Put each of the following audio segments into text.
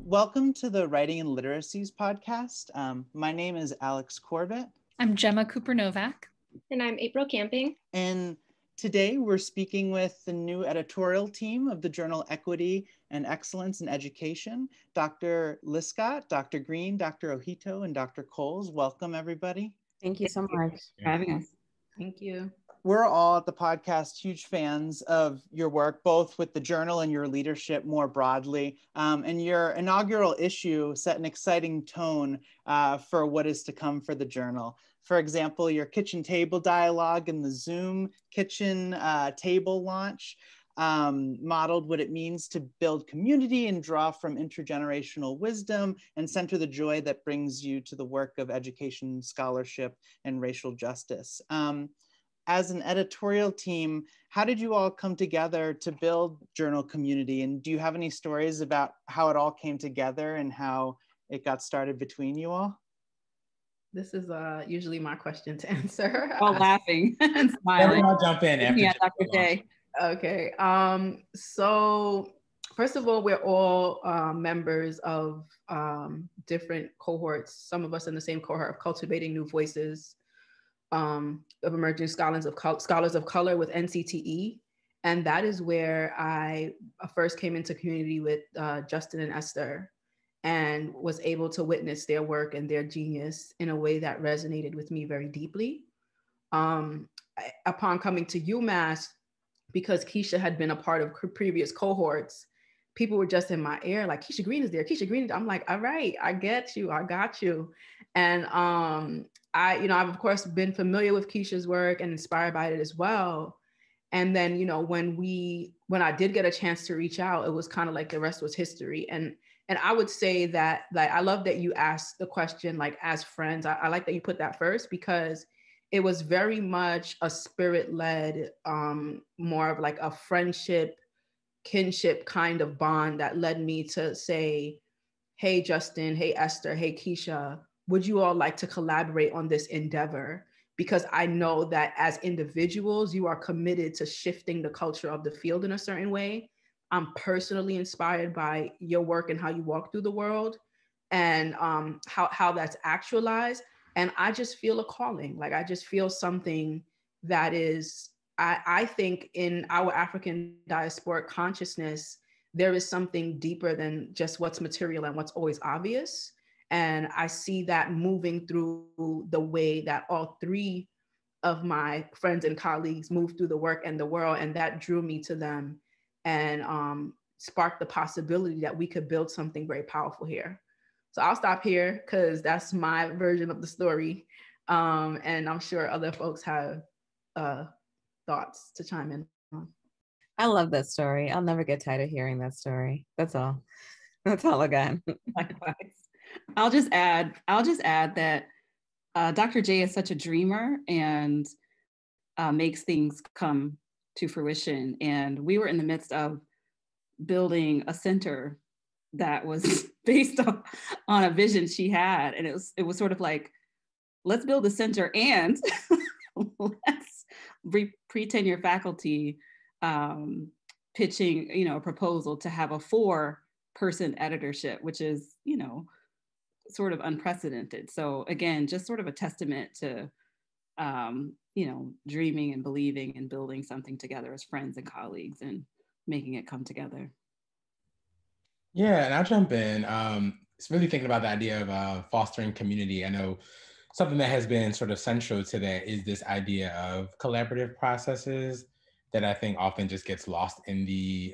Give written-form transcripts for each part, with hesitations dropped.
Welcome to the Writing Literacies podcast. My name is Alex Corbitt. I'm Gemma Cooper-Novack. And I'm April Camping. And today we're speaking with the new editorial team of the journal Equity and Excellence in Education, Dr. Lyiscott, Dr. Green, Dr. Ohito, and Dr. Coles. Welcome, everybody. Thank you so much for having us. Thank you. We're all at the podcast huge fans of your work, both with the journal and your leadership more broadly. And your inaugural issue set an exciting tone for what is to come for the journal. For example, your kitchen table dialogue and the Zoom kitchen table launch modeled what it means to build community and draw from intergenerational wisdom and center the joy that brings you to the work of education, scholarship, and racial justice. As an editorial team, how did you all come together to build journal community? And do you have any stories about how it all came together and how it got started between you all? This is usually my question to answer. All laughing and smiling. I'll jump in after. Yeah, Dr. J. Okay. So first of all, we're all members of different cohorts. Some of us in the same cohort of Cultivating New Voices of Emerging Scholars of Color with NCTE. And that is where I first came into community with Justin and Esther and was able to witness their work and their genius in a way that resonated with me very deeply. Upon coming to UMass, because Keisha had been a part of previous cohorts, people were just in my ear, like, Keisha Green is there, Keisha Green is there. I'm like, all right, I get you, I got you. And I've of course been familiar with Keisha's work and inspired by it as well. And then, when I did get a chance to reach out, it was kind of like the rest was history. And I would say that, like, I love that you asked the question, like, as friends. I like that you put that first, because it was very much a spirit-led, more of like a friendship, kinship kind of bond that led me to say, hey, Justin, hey, Esther, hey, Keisha, would you all like to collaborate on this endeavor? Because I know that as individuals, you are committed to shifting the culture of the field in a certain way. I'm personally inspired by your work and how you walk through the world and how that's actualized. And I just feel a calling, like I just feel something that is, I think in our African diasporic consciousness, there is something deeper than just what's material and what's always obvious. And I see that moving through the way that all three of my friends and colleagues move through the work and the world. And that drew me to them and sparked the possibility that we could build something very powerful here. So I'll stop here because that's my version of the story. And I'm sure other folks have thoughts to chime in on. I love that story. I'll never get tired of hearing that story. That's all. That's all I got. Likewise. I'll just add that Dr. J is such a dreamer and makes things come to fruition. And we were in the midst of building a center that was based on a vision she had. And it was sort of like, let's build a center and let's pre-tenure faculty pitching, a proposal to have a 4-person editorship, which is, sort of unprecedented. So again, just sort of a testament to, dreaming and believing and building something together as friends and colleagues and making it come together. Yeah, and I'll jump in. It's really thinking about the idea of fostering community. I know something that has been sort of central to that is this idea of collaborative processes that I think often just gets lost in the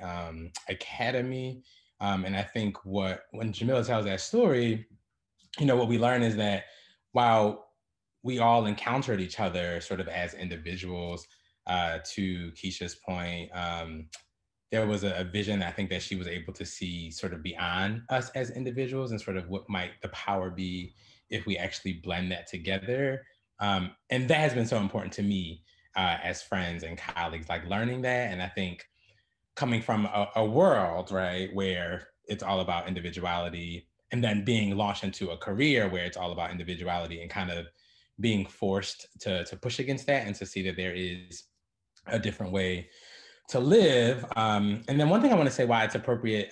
academy. And I think when Jamila tells that story, what we learn is that while we all encountered each other sort of as individuals, to Keisha's point, there was a vision I think that she was able to see sort of beyond us as individuals and sort of what might the power be if we actually blend that together. And that has been so important to me as friends and colleagues, like learning that. And I think coming from a world, right, where it's all about individuality, and then being launched into a career where it's all about individuality and kind of being forced to push against that and to see that there is a different way to live. And then one thing I want to say why it's appropriate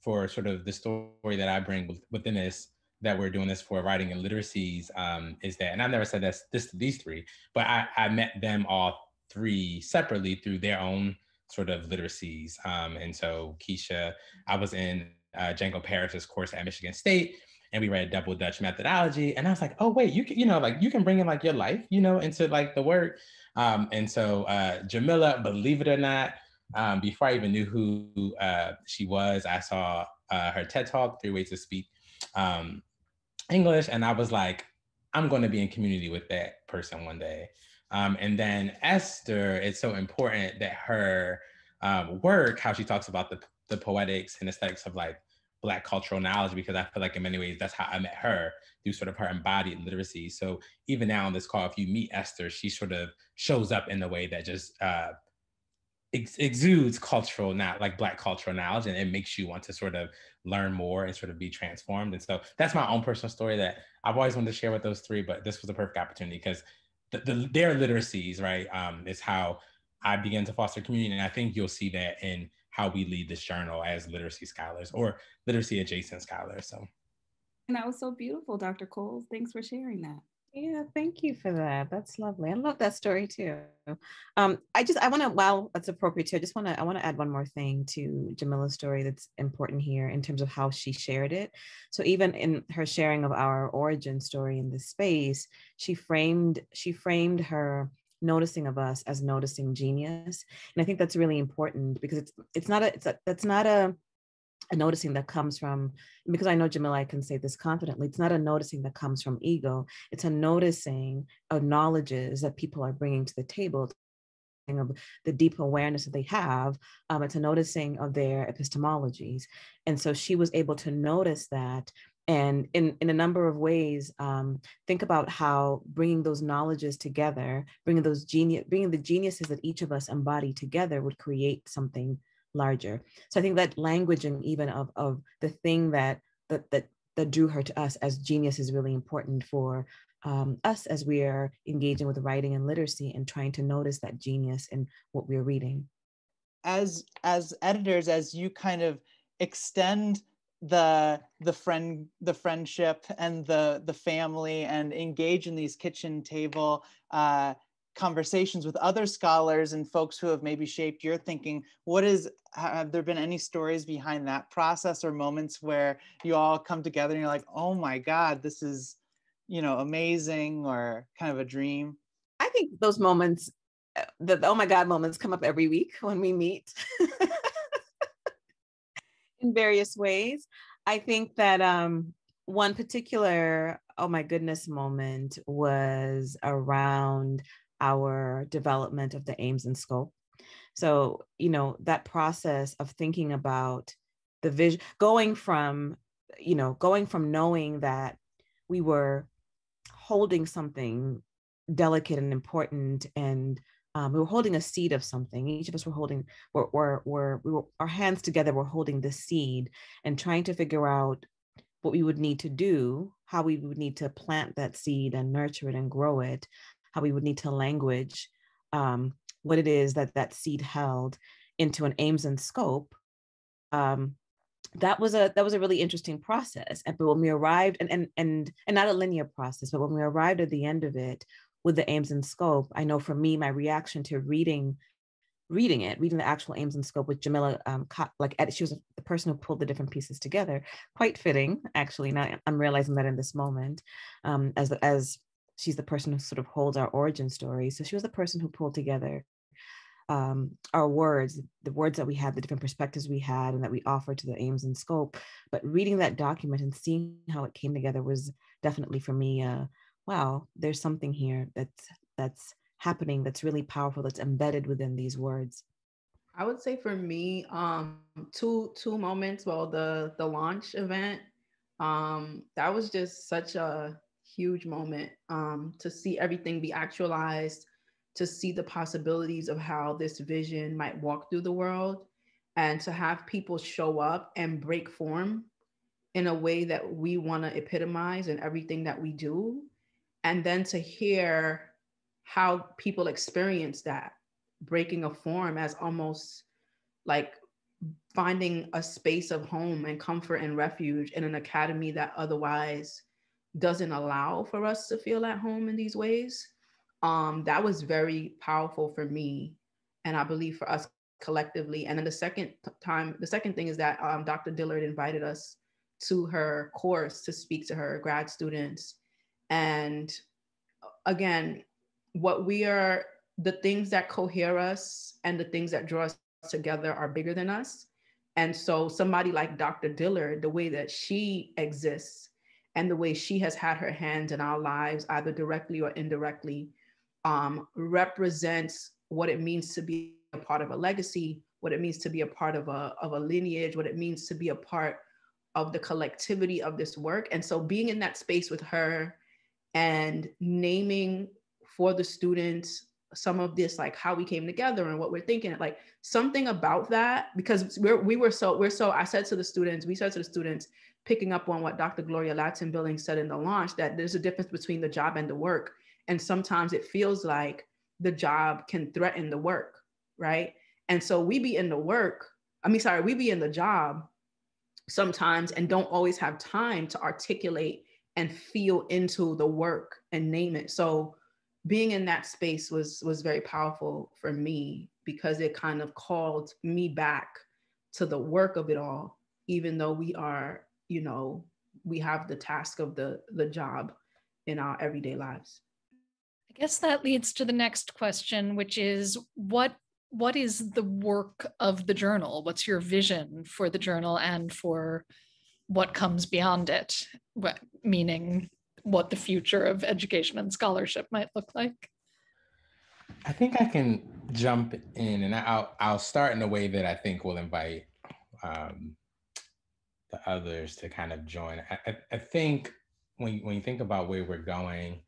for sort of the story that I bring within this, that we're doing this for Writing and Literacies, is that, and I've never said this to these three, but I met them all three separately through their own sort of literacies. And so Keisha, I was in Django Parrish's course at Michigan State, and we read Double Dutch methodology. And I was like, oh wait, you can, like you can bring in like your life, into like the work. And so Jamila, believe it or not, before I even knew who she was, I saw her TED Talk, 3 Ways to Speak English. And I was like, I'm going to be in community with that person one day. And then Esther, it's so important that her work, how she talks about the poetics and aesthetics of like Black cultural knowledge, because I feel like in many ways, that's how I met her, through sort of her embodied literacy. So even now on this call, if you meet Esther, she sort of shows up in a way that just exudes cultural, not like Black cultural knowledge, and it makes you want to sort of learn more and sort of be transformed. And so that's my own personal story that I've always wanted to share with those three, but this was a perfect opportunity because their literacies, right, is how I began to foster community. And I think you'll see that in how we lead this journal as literacy scholars or literacy adjacent scholars. So. And that was so beautiful, Dr. Coles. Thanks for sharing that. Yeah, thank you for that. That's lovely. I love that story too. I want to, while it's appropriate too, I want to add one more thing to Jamila's story that's important here in terms of how she shared it. So even in her sharing of our origin story in this space, she framed her noticing of us as noticing genius. And I think that's really important because it's not a noticing that comes from, because I know Jamila, I can say this confidently, it's not a noticing that comes from ego. It's a noticing of knowledges that people are bringing to the table, of the deep awareness that they have. It's a noticing of their epistemologies. And so she was able to notice that. And in a number of ways, think about how bringing those knowledges together, bringing the geniuses that each of us embody together would create something larger. So I think that languaging even of the thing that drew her to us as genius is really important for us as we are engaging with writing and literacy and trying to notice that genius in what we're reading. As editors, as you kind of extend the friendship and the family and engage in these kitchen table conversations with other scholars and folks who have maybe shaped your thinking, have there been any stories behind that process or moments where you all come together and you're like, oh my God, this is, amazing, or kind of a dream? I think those moments, the oh my God moments, come up every week when we meet in various ways. I think that one particular oh my goodness moment was around our development of the aims and scope. So, that process of thinking about the vision, going from knowing that we were holding something delicate and important, and we were holding a seed of something. Each of us were holding, our hands together were holding this seed and trying to figure out what we would need to do, how we would need to plant that seed and nurture it and grow it, how we would need to language what it is that seed held into an aims and scope. That was a really interesting process. But when we arrived, and not a linear process, but when we arrived at the end of it with the aims and scope, I know for me, my reaction to reading the actual aims and scope with Jamila, she was the person who pulled the different pieces together. Quite fitting, actually. Now I'm realizing that in this moment, as she's the person who sort of holds our origin story. So she was the person who pulled together our words, the words that we had, the different perspectives we had, and that we offered to the aims and scope. But reading that document and seeing how it came together was definitely for me, wow, there's something here that's happening, that's really powerful, that's embedded within these words. I would say for me, two moments. Well, the launch event, that was just such a huge moment, to see everything be actualized, to see the possibilities of how this vision might walk through the world, and to have people show up and break form in a way that we want to epitomize in everything that we do. And then to hear how people experience that breaking of form as almost like finding a space of home and comfort and refuge in an academy that otherwise doesn't allow for us to feel at home in these ways. That was very powerful for me, and I believe for us collectively. And then the second thing is that Dr. Dillard invited us to her course to speak to her grad students. And again, the things that cohere us and the things that draw us together are bigger than us. And so somebody like Dr. Dillard, the way that she exists and the way she has had her hands in our lives, either directly or indirectly, represents what it means to be a part of a legacy, what it means to be a part of a lineage, what it means to be a part of the collectivity of this work. And so being in that space with her and naming for the students some of this, like how we came together and what we're thinking, like something about that, because I said to the students, picking up on what Dr. Gloria Ladson-Billings said in the launch, that there's a difference between the job and the work. And sometimes it feels like the job can threaten the work, right? And so we be in the job sometimes and don't always have time to articulate and feel into the work and name it. So being in that space was very powerful for me, because it kind of called me back to the work of it all, even though we are, we have the task of the job in our everyday lives. I guess that leads to the next question, which is what is the work of the journal? What's your vision for the journal and for what comes beyond it? Meaning what the future of education and scholarship might look like? I think I can jump in, and I'll start in a way that I think will invite the others to kind of join. I think when you think about where we're going,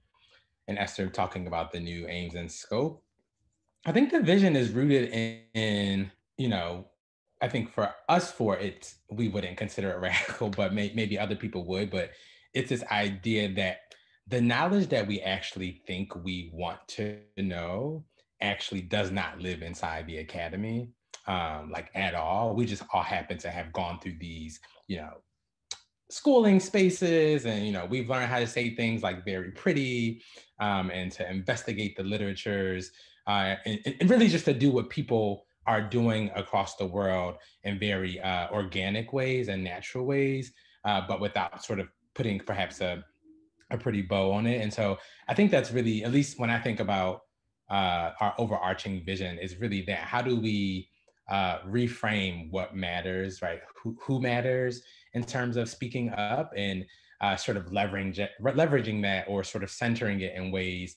and Esther talking about the new aims and scope, I think the vision is rooted in I think for us, we wouldn't consider it radical, but maybe other people would, but it's this idea that the knowledge that we actually think we want to know actually does not live inside the academy, like at all. We just all happen to have gone through these, schooling spaces, and we've learned how to say things like very pretty, and to investigate the literatures, and really just to do what people are doing across the world in very organic ways and natural ways, but without sort of putting perhaps a pretty bow on it. And so I think that's really, at least when I think about our overarching vision, is really that: how do we reframe what matters, right? Who matters in terms of speaking up, and sort of leveraging that, or sort of centering it in ways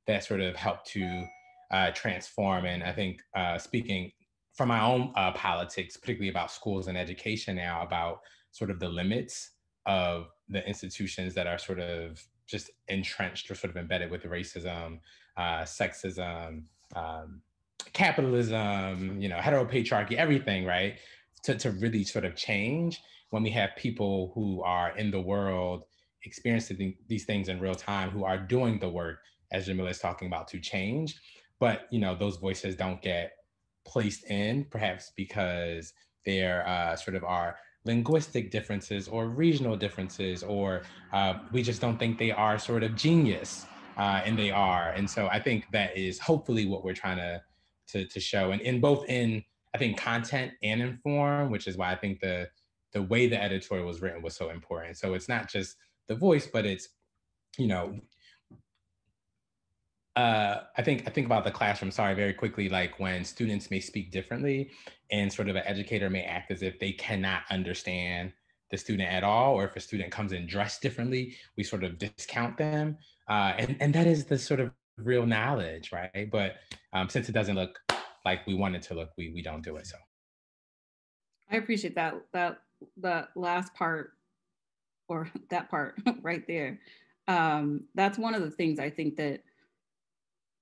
that sort of help to transform. And I think speaking from my own politics, particularly about schools and education now, about sort of the limits of the institutions that are sort of just entrenched or sort of embedded with racism, sexism, capitalism, heteropatriarchy, everything, right? To really sort of change, when we have people who are in the world experiencing these things in real time, who are doing the work, as Jamila is talking about, to change. But, those voices don't get placed in, perhaps because there sort of are linguistic differences or regional differences, or we just don't think they are sort of genius, and they are. And so I think that is hopefully what we're trying to show, and in both in, I think, content and in form, which is why I think the way the editorial was written was so important. So it's not just the voice, but it's, I think about the classroom, sorry, very quickly, like when students may speak differently, and sort of an educator may act as if they cannot understand the student at all, or if a student comes in dressed differently, we sort of discount them. And that is the sort of real knowledge, right? But since it doesn't look like we want it to look, we don't do it. So I appreciate that last part, or that part right there. That's one of the things I think that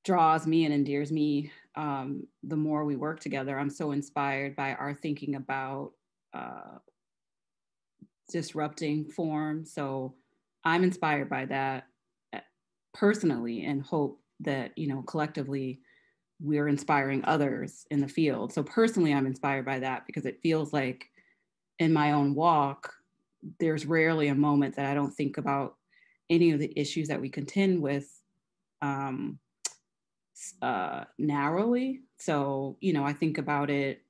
draws me and endears me the more we work together. I'm so inspired by our thinking about disrupting form. So I'm inspired by that personally, and hope that, collectively we're inspiring others in the field. So personally, I'm inspired by that because it feels like in my own walk, there's rarely a moment that I don't think about any of the issues that we contend with narrowly. So, I think about it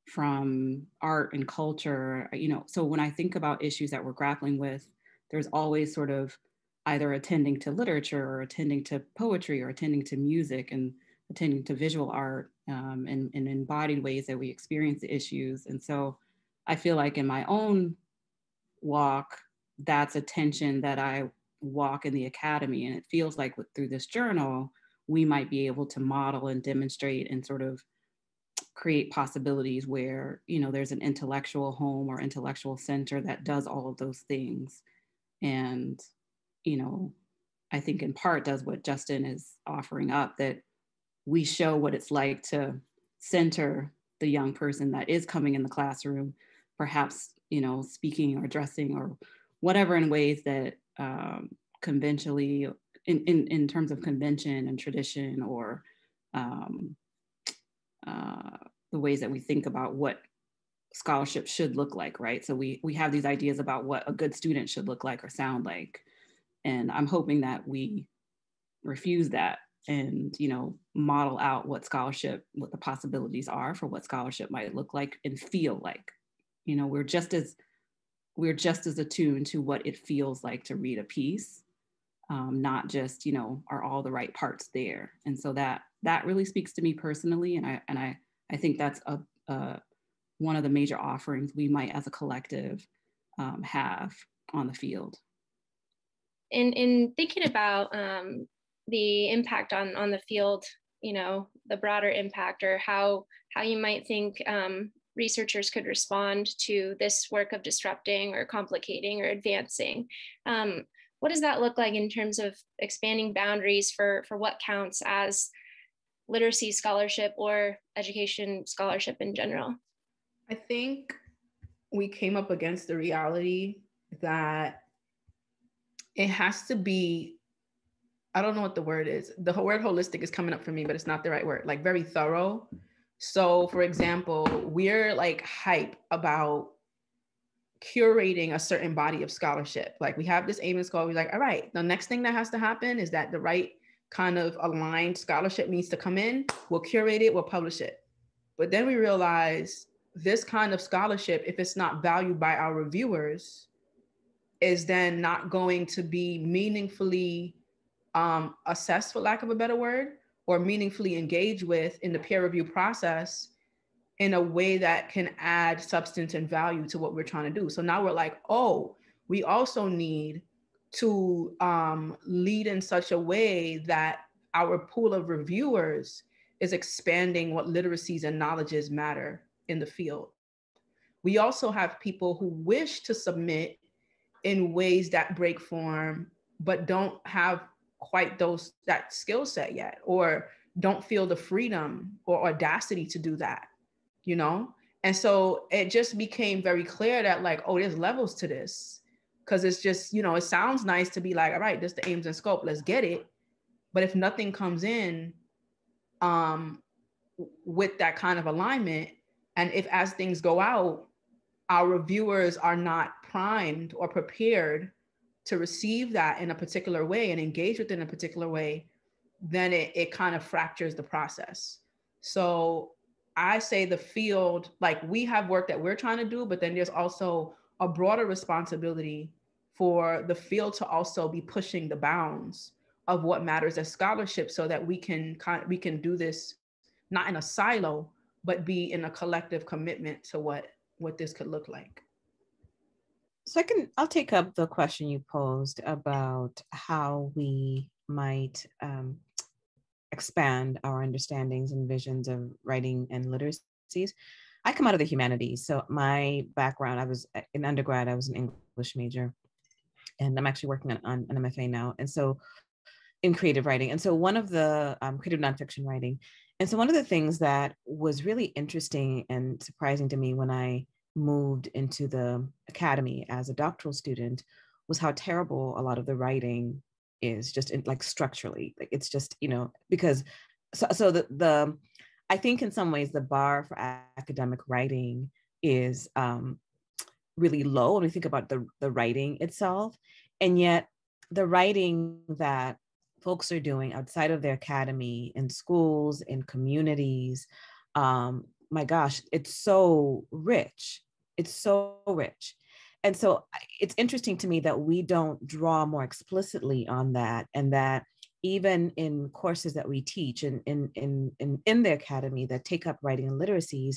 from art and culture, so when I think about issues that we're grappling with, there's always sort of either attending to literature or attending to poetry or attending to music and attending to visual art and embodied ways that we experience the issues. And so I feel like in my own walk, that's a tension that I walk in the academy. And it feels like through this journal, we might be able to model and demonstrate and sort of create possibilities where, there's an intellectual home or intellectual center that does all of those things. And, I think in part does what Justin is offering up, that we show what it's like to center the young person that is coming in the classroom, perhaps, speaking or dressing or whatever in ways that conventionally, in terms of convention and tradition or the ways that we think about what scholarship should look like, right? So we have these ideas about what a good student should look like or sound like. And I'm hoping that we refuse that and, model out what the possibilities are for what scholarship might look like and feel like. We're just as attuned to what it feels like to read a piece, not just, are all the right parts there. And so that really speaks to me personally. And I think that's one of the major offerings we might as a collective have on the field. In thinking about the impact on the field, the broader impact, or how you might think researchers could respond to this work of disrupting or complicating or advancing. What does that look like in terms of expanding boundaries for what counts as literacy scholarship or education scholarship in general? I think we came up against the reality that it has to be, I don't know what the word is. The word holistic is coming up for me, but it's not the right word, like very thorough. So for example, we're like hype about curating a certain body of scholarship. Like we have this aim and school, we're like, all right, the next thing that has to happen is that the right kind of aligned scholarship needs to come in. We'll curate it, we'll publish it. But then we realize this kind of scholarship, if it's not valued by our reviewers, is then not going to be meaningfully assessed, for lack of a better word, or meaningfully engaged with in the peer review process in a way that can add substance and value to what we're trying to do. So now we're like, oh, we also need to lead in such a way that our pool of reviewers is expanding what literacies and knowledges matter in the field. We also have people who wish to submit in ways that break form, but don't have quite that skill set yet, or don't feel the freedom or audacity to do that, And so it just became very clear that like, oh, there's levels to this. Cause it's just, it sounds nice to be like, all right, this is the aims and scope, let's get it. But if nothing comes in with that kind of alignment, and if as things go out, our reviewers are not primed or prepared to receive that in a particular way and engage with it in a particular way, then it kind of fractures the process. So I say the field, like we have work that we're trying to do, but then there's also a broader responsibility for the field to also be pushing the bounds of what matters as scholarship, so that we can do this not in a silo, but be in a collective commitment to what this could look like. So I'll take up the question you posed about how we might expand our understandings and visions of writing and literacies. I come out of the humanities. So my background, I was in undergrad, I was an English major, and I'm actually working on an MFA now. And so in creative writing. And so one of the creative nonfiction writing. And so one of the things that was really interesting and surprising to me when I moved into the academy as a doctoral student was how terrible a lot of the writing is, just like structurally. Like it's just, because so I think in some ways the bar for academic writing is really low when we think about the writing itself. And yet the writing that folks are doing outside of their academy, in schools, in communities, my gosh, it's so rich. It's so rich. And so it's interesting to me that we don't draw more explicitly on that, and that even in courses that we teach in the academy that take up writing and literacies,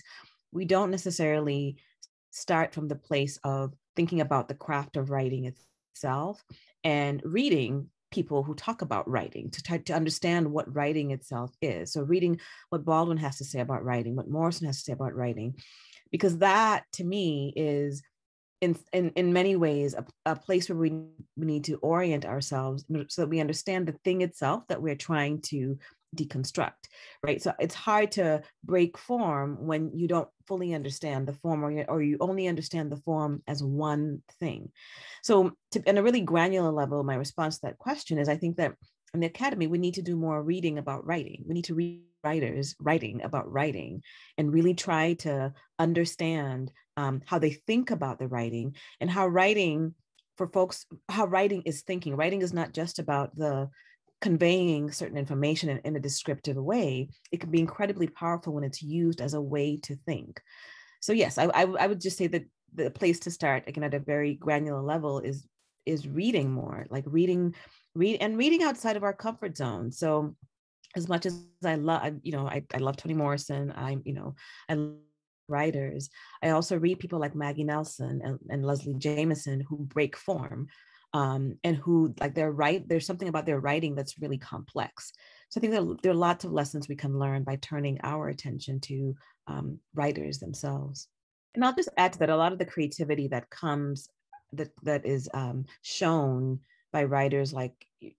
we don't necessarily start from the place of thinking about the craft of writing itself and reading people who talk about writing to try to understand what writing itself is. So reading what Baldwin has to say about writing, what Morrison has to say about writing, because that to me is in many ways a place where we need to orient ourselves so that we understand the thing itself that we're trying to deconstruct, right? So it's hard to break form when you don't fully understand the form, or you only understand the form as one thing. So on a really granular level, my response to that question is, I think that in the academy, we need to do more reading about writing. We need to read writers writing about writing and really try to understand how they think about the writing, and how writing for folks, how writing is thinking. Writing is not just about the conveying certain information in a descriptive way. It can be incredibly powerful when it's used as a way to think. So yes, I would just say that the place to start, again, at a very granular level, is reading more, like reading outside of our comfort zone. So as much as I love, I love Toni Morrison, I love writers, I also read people like Maggie Nelson and Leslie Jameson who break form. And who, like, there's something about their writing that's really complex. So I think that there are lots of lessons we can learn by turning our attention to writers themselves. And I'll just add to that, a lot of the creativity that comes, that is shown by writers like,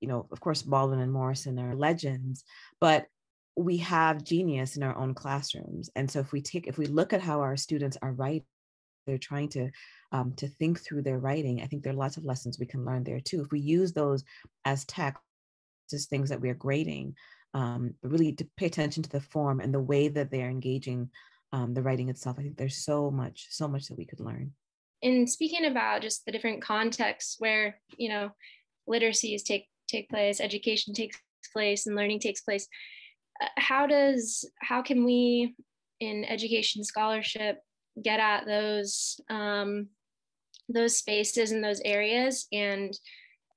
of course, Baldwin and Morrison are legends, but we have genius in our own classrooms. And so if we look at how our students are writing, they're trying to think through their writing, I think there are lots of lessons we can learn there too. If we use those as text, as things that we are grading, but really to pay attention to the form and the way that they're engaging the writing itself, I think there's so much that we could learn. In speaking about just the different contexts where, literacies take place, education takes place, and learning takes place, how can we in education scholarship get at those spaces and those areas and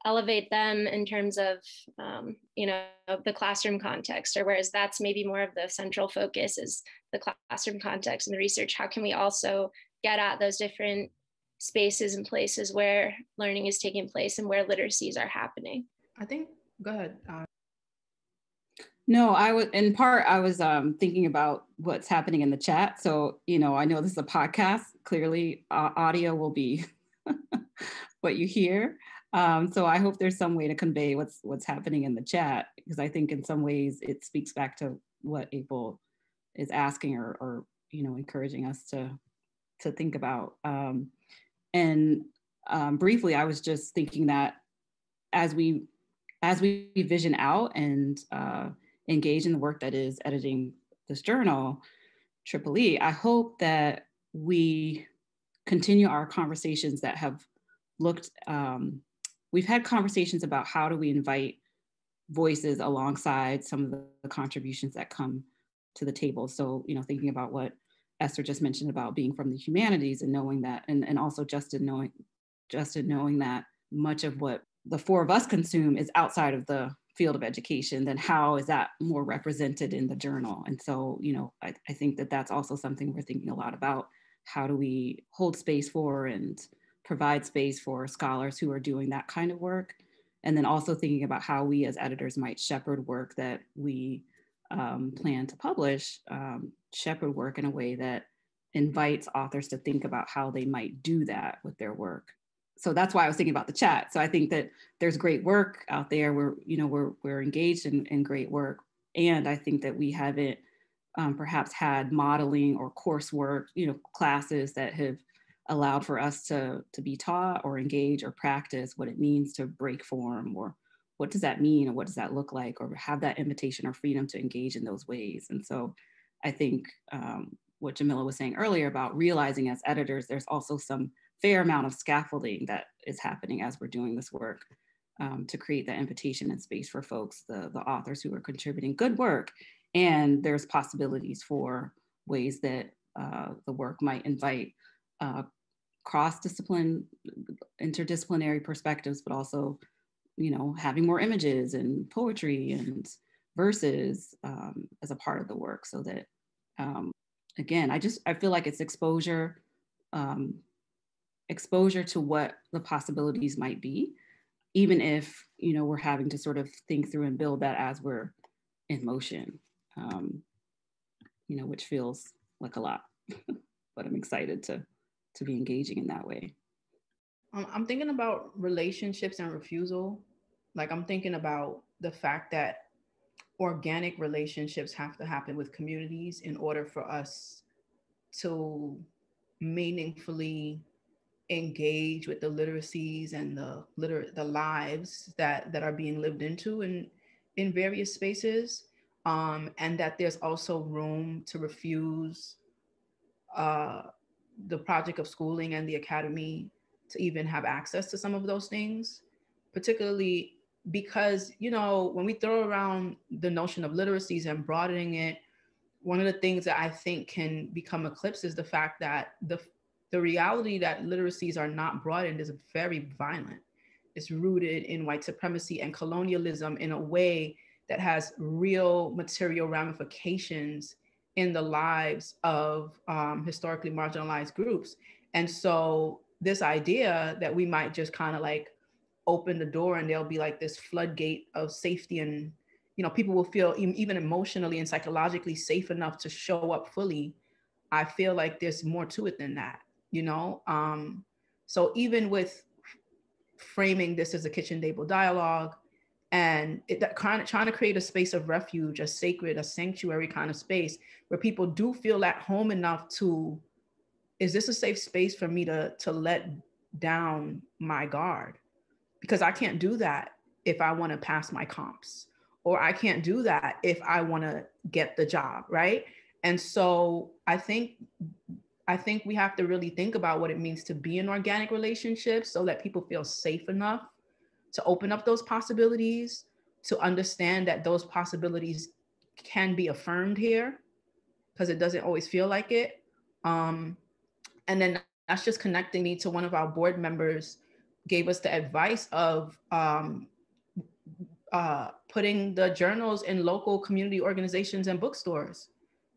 elevate them in terms of the classroom context, or whereas that's maybe more of the central focus is the classroom context and the research, how can we also get at those different spaces and places where learning is taking place and where literacies are happening? I think, go ahead. No, I was thinking about what's happening in the chat. So, I know this is a podcast. Clearly, audio will be what you hear. So I hope there's some way to convey what's happening in the chat, because I think in some ways it speaks back to what April is asking or encouraging us to think about. Briefly, I was just thinking that as we vision out and engage in the work that is editing this journal, EEE, I hope that we continue our conversations that have looked, we've had conversations about how do we invite voices alongside some of the contributions that come to the table. So, thinking about what Esther just mentioned about being from the humanities and knowing that, and also Justin knowing that much of what the four of us consume is outside of the field of education, then how is that more represented in the journal? And so, I think that that's also something we're thinking a lot about. How do we hold space for and provide space for scholars who are doing that kind of work? And then also thinking about how we as editors might shepherd work that we plan to publish, shepherd work in a way that invites authors to think about how they might do that with their work. So that's why I was thinking about the chat. So I think that there's great work out there. We're engaged in great work. And I think that we haven't perhaps had modeling or coursework, classes that have allowed for us to be taught or engage or practice what it means to break form or what does that mean, or what does that look like, or have that invitation or freedom to engage in those ways. And so I think what Jamila was saying earlier about realizing as editors, there's also some fair amount of scaffolding that is happening as we're doing this work to create that invitation and space for folks, the authors who are contributing good work. And there's possibilities for ways that the work might invite cross-discipline, interdisciplinary perspectives, but also, you know, having more images and poetry and verses as a part of the work, so that again, I feel like it's exposure to what the possibilities might be, even if, you know, we're having to sort of think through and build that as we're in motion, you know, which feels like a lot, but I'm excited to be engaging in that way. I'm thinking about relationships and refusal. Like, I'm thinking about the fact that organic relationships have to happen with communities in order for us to meaningfully engage with the literacies and the lives that are being lived into in various spaces, and that there's also room to refuse the project of schooling and the academy to even have access to some of those things, particularly because, you know, when we throw around the notion of literacies and broadening it, one of the things that I think can become eclipsed is the fact that the reality that literacies are not broadened is very violent. It's rooted in white supremacy and colonialism in a way that has real material ramifications in the lives of historically marginalized groups. And so this idea that we might just kind of like open the door and there'll be like this floodgate of safety, and, you know, people will feel even emotionally and psychologically safe enough to show up fully. I feel like there's more to it than that, you know? So even with framing this as a kitchen table dialogue, and trying to create a space of refuge, a sacred, a sanctuary kind of space where people do feel at home enough to, is this a safe space for me to let down my guard? Because I can't do that if I want to pass my comps, or I can't do that if I want to get the job, right? And so I think we have to really think about what it means to be in organic relationships so that people feel safe enough to open up those possibilities, to understand that those possibilities can be affirmed here, because it doesn't always feel like it. And then that's just connecting me to one of our board members gave us the advice of putting the journals in local community organizations and bookstores,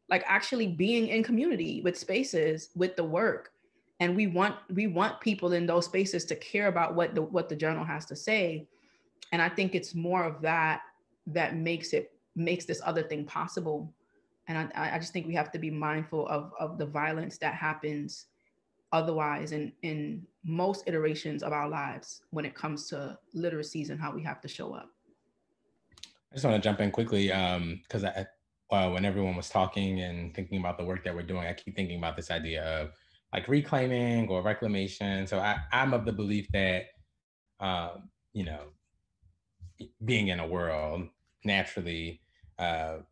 like actually being in community with spaces with the work. And we want people in those spaces to care about what the journal has to say. And I think it's more of that makes this other thing possible. And I just think we have to be mindful of the violence that happens otherwise in most iterations of our lives when it comes to literacies and how we have to show up. I just want to jump in quickly because when everyone was talking and thinking about the work that we're doing, I keep thinking about this idea of like reclaiming or reclamation. So I'm of the belief that, you know, being in a world naturally that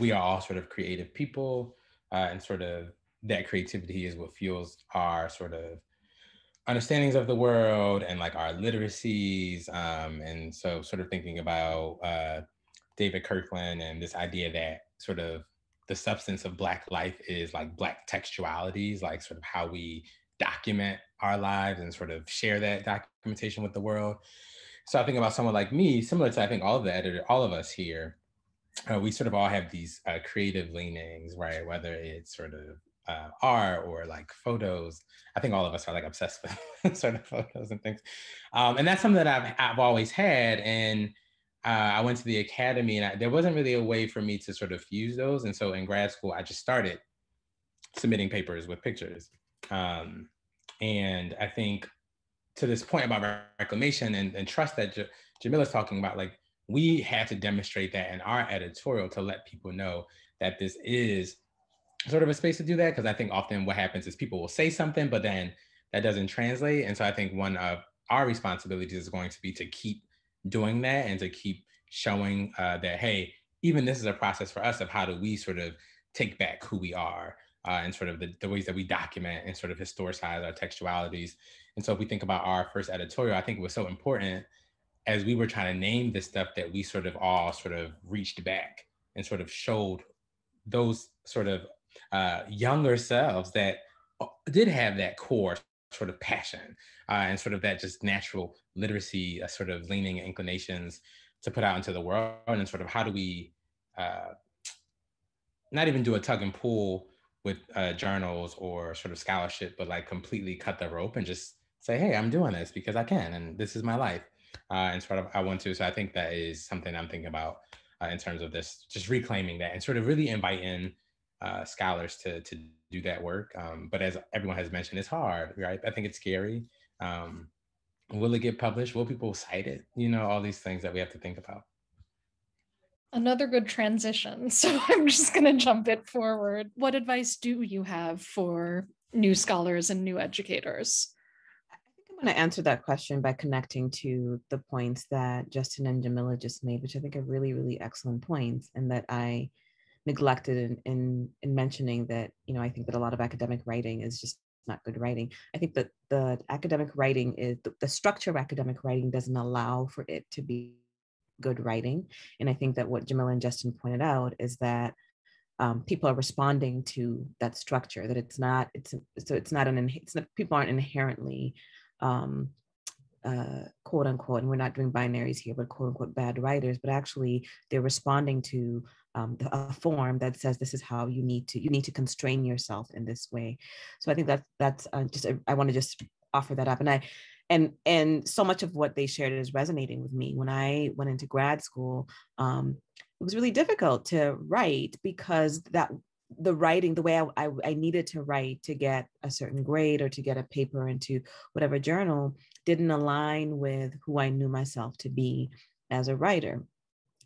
we are all sort of creative people, and sort of that creativity is what fuels our sort of understandings of the world and like our literacies. And so sort of thinking about David Kirkland and this idea that sort of the substance of Black life is like Black textualities, like sort of how we document our lives and sort of share that documentation with the world. So I think about someone like me, similar to I think all of us here, we sort of all have these creative leanings, right? Whether it's sort of art or like photos. I think all of us are like obsessed with sort of photos and things. And that's something that I've always had. And I went to the academy and there wasn't really a way for me to sort of fuse those. And so in grad school, I just started submitting papers with pictures. And I think to this point about reclamation and trust that Jamila's talking about, like we had to demonstrate that in our editorial to let people know that this is sort of a space to do that. Because I think often what happens is people will say something, but then that doesn't translate. And so I think one of our responsibilities is going to be to keep doing that and to keep showing that, hey, even this is a process for us of how do we sort of take back who we are, and sort of the ways that we document and sort of historicize our textualities. And so if we think about our first editorial, I think it was so important as we were trying to name this stuff that we sort of all sort of reached back and sort of showed those sort of younger selves that did have that core sort of passion, and sort of that just natural literacy, sort of leaning inclinations to put out into the world. And sort of how do we not even do a tug and pull with journals or sort of scholarship, but like completely cut the rope and just say, hey, I'm doing this because I can, and this is my life. And sort of I want to. So I think that is something I'm thinking about in terms of this, just reclaiming that and sort of really inviting scholars to do that work. But as everyone has mentioned, it's hard, right? I think it's scary. Will it get published? Will people cite it? You know, all these things that we have to think about. Another good transition. So I'm just going to jump it forward. What advice do you have for new scholars and new educators? I think I'm going to answer that question by connecting to the points that Justin and Jamila just made, which I think are really, really excellent points, and that I neglected in mentioning that, you know, I think that a lot of academic writing is just not good writing. I think that the academic writing is, the structure of academic writing doesn't allow for it to be good writing. And I think that what Jamila and Justin pointed out is that people are responding to that structure, that people aren't inherently quote unquote, and we're not doing binaries here, but quote unquote bad writers, but actually they're responding to a form that says this is how you need to constrain yourself in this way. So I think that's I want to just offer that up. And so much of what they shared is resonating with me. When I went into grad school, it was really difficult to write because the writing, the way I needed to write to get a certain grade or to get a paper into whatever journal didn't align with who I knew myself to be as a writer.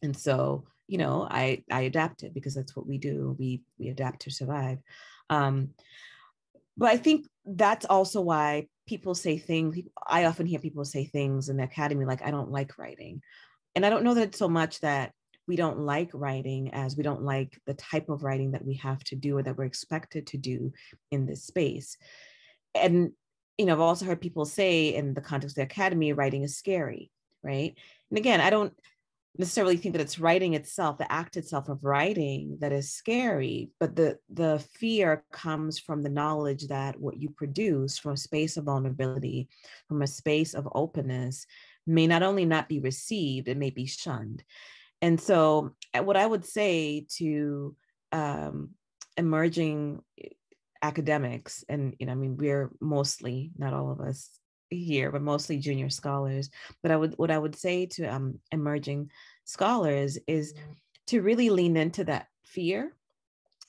And so, you know, I adapted because that's what we do. We adapt to survive. But I think that's also why people say things. I often hear people say things in the academy like, I don't like writing. And I don't know that it's so much that we don't like writing as we don't like the type of writing that we have to do or that we're expected to do in this space. And, you know, I've also heard people say in the context of the academy, writing is scary, right? And again, I don't necessarily think that it's writing itself, the act itself of writing that is scary, but the fear comes from the knowledge that what you produce from a space of vulnerability, from a space of openness, may not only not be received, it may be shunned. And so what I would say to emerging academics, and, you know, I mean, we're mostly, not all of us here, but mostly junior scholars, but what I would say to emerging scholars is to really lean into that fear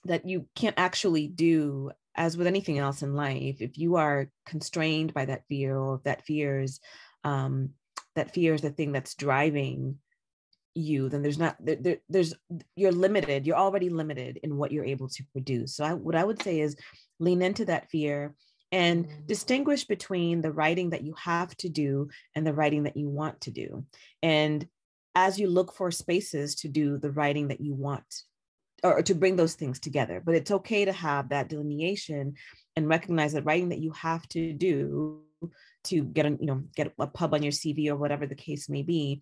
that you can't actually do, as with anything else in life. If you are constrained by that fear, or if that fear is the thing that's driving you, then you're limited. You're already limited in what you're able to produce. So what I would say is lean into that fear and distinguish between the writing that you have to do and the writing that you want to do. And as you look for spaces to do the writing that you want, or to bring those things together, but it's okay to have that delineation and recognize that writing that you have to do to get a pub on your CV or whatever the case may be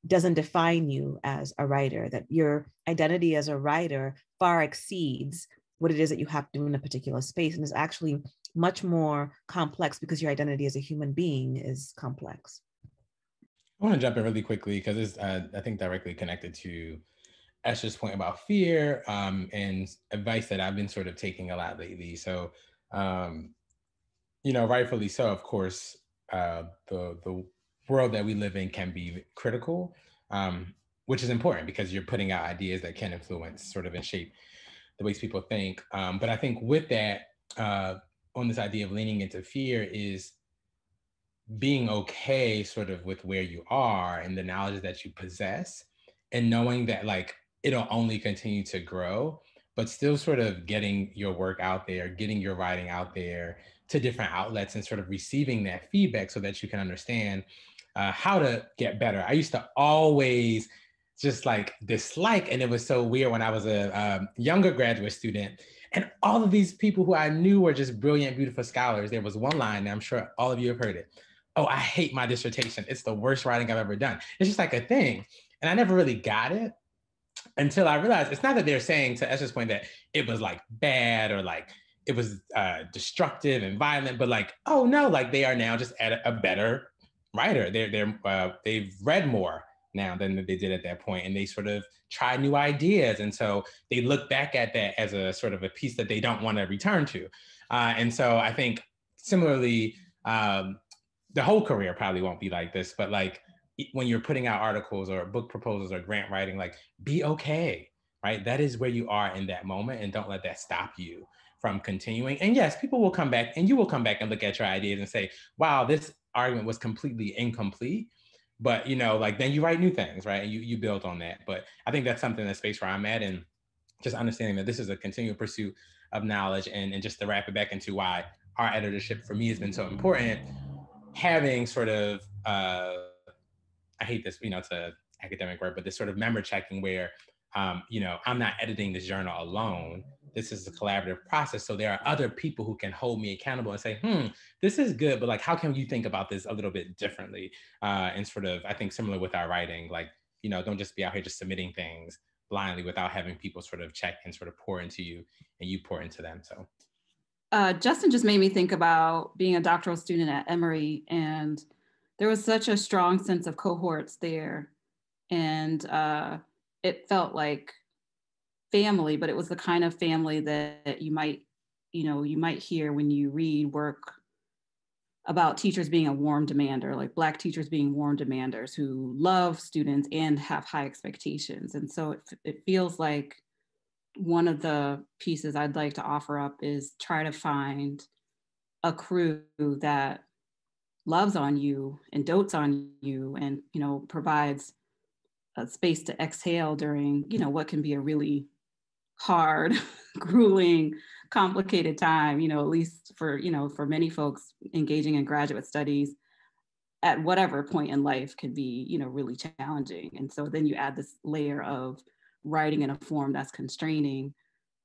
doesn't define you as a writer, that your identity as a writer far exceeds what it is that you have to do in a particular space, and is actually much more complex because your identity as a human being is complex. I want to jump in really quickly because it's, I think, directly connected to Esther's point about fear, and advice that I've been sort of taking a lot lately. So, you know, rightfully so, of course, the world that we live in can be critical, which is important because you're putting out ideas that can influence sort of and shape the ways people think. But I think with that, on this idea of leaning into fear is being okay sort of with where you are and the knowledge that you possess, and knowing that like it'll only continue to grow, but still sort of getting your work out there, getting your writing out there to different outlets and sort of receiving that feedback so that you can understand how to get better. I used to always just like dislike, and it was so weird when I was a younger graduate student, and all of these people who I knew were just brilliant, beautiful scholars. There was one line, and I'm sure all of you have heard it. Oh, I hate my dissertation. It's the worst writing I've ever done. It's just like a thing. And I never really got it until I realized it's not that they're saying, to Esther's point, that it was like bad or like it was destructive and violent, but like, oh no, like they are now just a better writer. They've read more now than they did at that point, and they sort of try new ideas, and so they look back at that as a sort of a piece that they don't want to return to. And so I think similarly, the whole career probably won't be like this, but like when you're putting out articles or book proposals or grant writing, like be okay, right? That is where you are in that moment, and don't let that stop you from continuing. And yes, people will come back, and you will come back and look at your ideas and say, wow, this argument was completely incomplete. But like then you write new things, right? And you build on that. But I think that's something, the space where I'm at, and just understanding that this is a continual pursuit of knowledge. And just to wrap it back into why our editorship for me has been so important, having sort of, I hate this, it's an academic word, but this sort of member checking where, I'm not editing this journal alone. This is a collaborative process. So there are other people who can hold me accountable and say, this is good, but like, how can you think about this a little bit differently? And sort of, I think similar with our writing, like, don't just be out here just submitting things blindly without having people sort of check and sort of pour into you and you pour into them. So. Justin just made me think about being a doctoral student at Emory, and there was such a strong sense of cohorts there, and it felt like family, but it was the kind of family that you might hear when you read work about teachers being a warm demander, like Black teachers being warm demanders who love students and have high expectations. And so it feels like one of the pieces I'd like to offer up is try to find a crew that loves on you and dotes on you and, provides a space to exhale during, what can be a really hard, grueling, complicated time, at least for many folks engaging in graduate studies at whatever point in life can be, really challenging. And so then you add this layer of writing in a form that's constraining.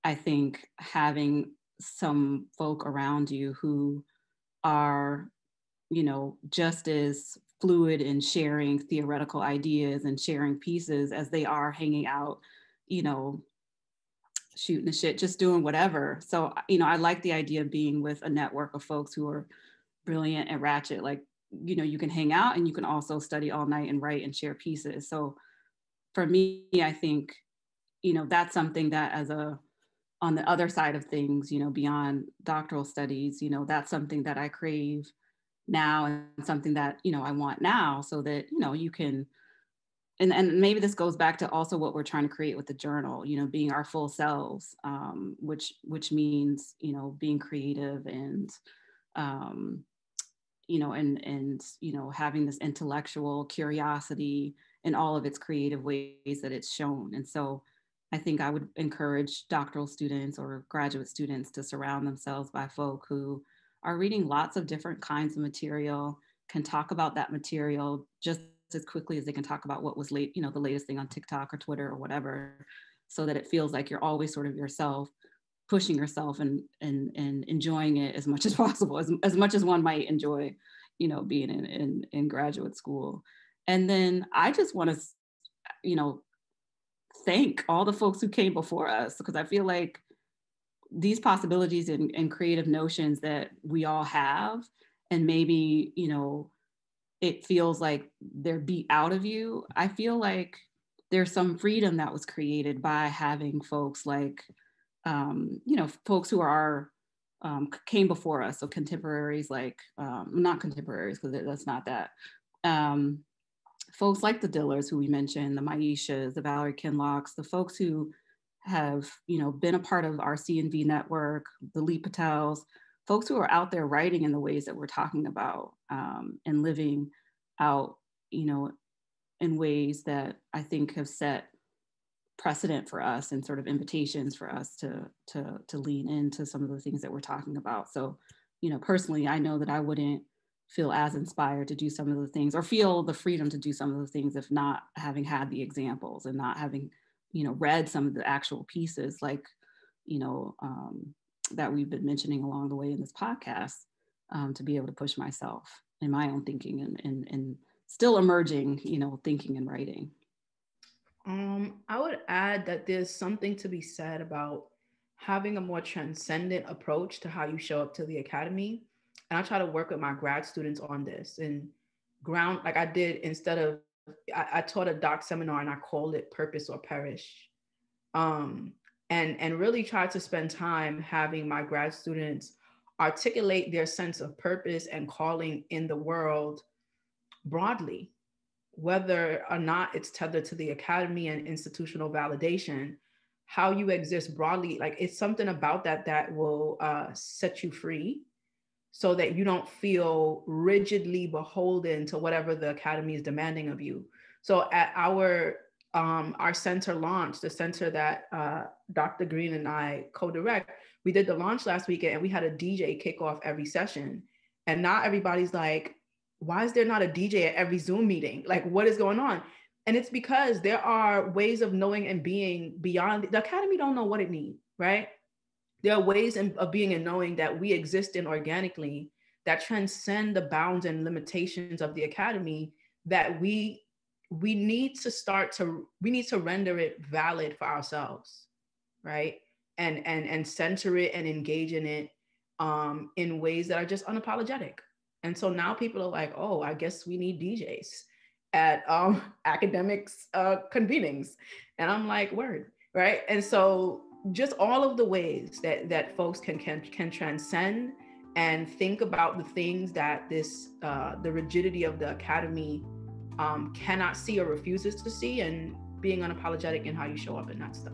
I think having some folk around you who are, just as fluid in sharing theoretical ideas and sharing pieces as they are hanging out, shooting the shit, just doing whatever. So, I like the idea of being with a network of folks who are brilliant and ratchet. Like, you can hang out and you can also study all night and write and share pieces. So for me, I think, that's something that on the other side of things, beyond doctoral studies, that's something that I crave now and something that, I want now, so that, you can, and maybe this goes back to also what we're trying to create with the journal, being our full selves, which means, being creative and, having this intellectual curiosity in all of its creative ways that it's shown. And so I think I would encourage doctoral students or graduate students to surround themselves by folk who are reading lots of different kinds of material, can talk about that material just as quickly as they can talk about what was the latest thing on TikTok or Twitter or whatever, so that it feels like you're always sort of yourself, pushing yourself and enjoying it as much as possible, as much as one might enjoy, being in graduate school. And then I just want to, thank all the folks who came before us, because I feel like these possibilities and creative notions that we all have, and maybe, it feels like they're beat out of you. I feel like there's some freedom that was created by having folks like, folks who are came before us. So contemporaries, like, not contemporaries, because that's not that. Folks like the Dillers, who we mentioned, the Maishas, the Valerie Kinlocks, the folks who have, been a part of our C&V network, the Lee Patels, folks who are out there writing in the ways that we're talking about, and living out, in ways that I think have set precedent for us and sort of invitations for us to lean into some of the things that we're talking about. So, personally, I know that I wouldn't feel as inspired to do some of the things, or feel the freedom to do some of the things, if not having had the examples and not having, read some of the actual pieces, like, that we've been mentioning along the way in this podcast, to be able to push myself in my own thinking and still emerging, thinking and writing. I would add that there's something to be said about having a more transcendent approach to how you show up to the academy. And I try to work with my grad students on this and ground, like I did, instead of, I taught a doc seminar and I called it Purpose or Perish. And really try to spend time having my grad students articulate their sense of purpose and calling in the world broadly, whether or not it's tethered to the academy and institutional validation. How you exist broadly, like it's something about that will set you free, so that you don't feel rigidly beholden to whatever the academy is demanding of you. So at our center launch, the center that Dr. Green and I co-direct, we did the launch last weekend and we had a DJ kick off every session. And now everybody's like, why is there not a DJ at every Zoom meeting? Like, what is going on? And it's because there are ways of knowing and being beyond. The academy don't know what it needs, right? There are ways of being and knowing that we exist in organically that transcend the bounds and limitations of the academy, that we need to render it valid for ourselves, right? And center it and engage in it in ways that are just unapologetic. And so now people are like, oh, I guess we need DJs at academics convenings. And I'm like, word, right? And so just all of the ways that folks can transcend and think about the things that the rigidity of the academy cannot see or refuses to see, and being unapologetic in how you show up in that stuff.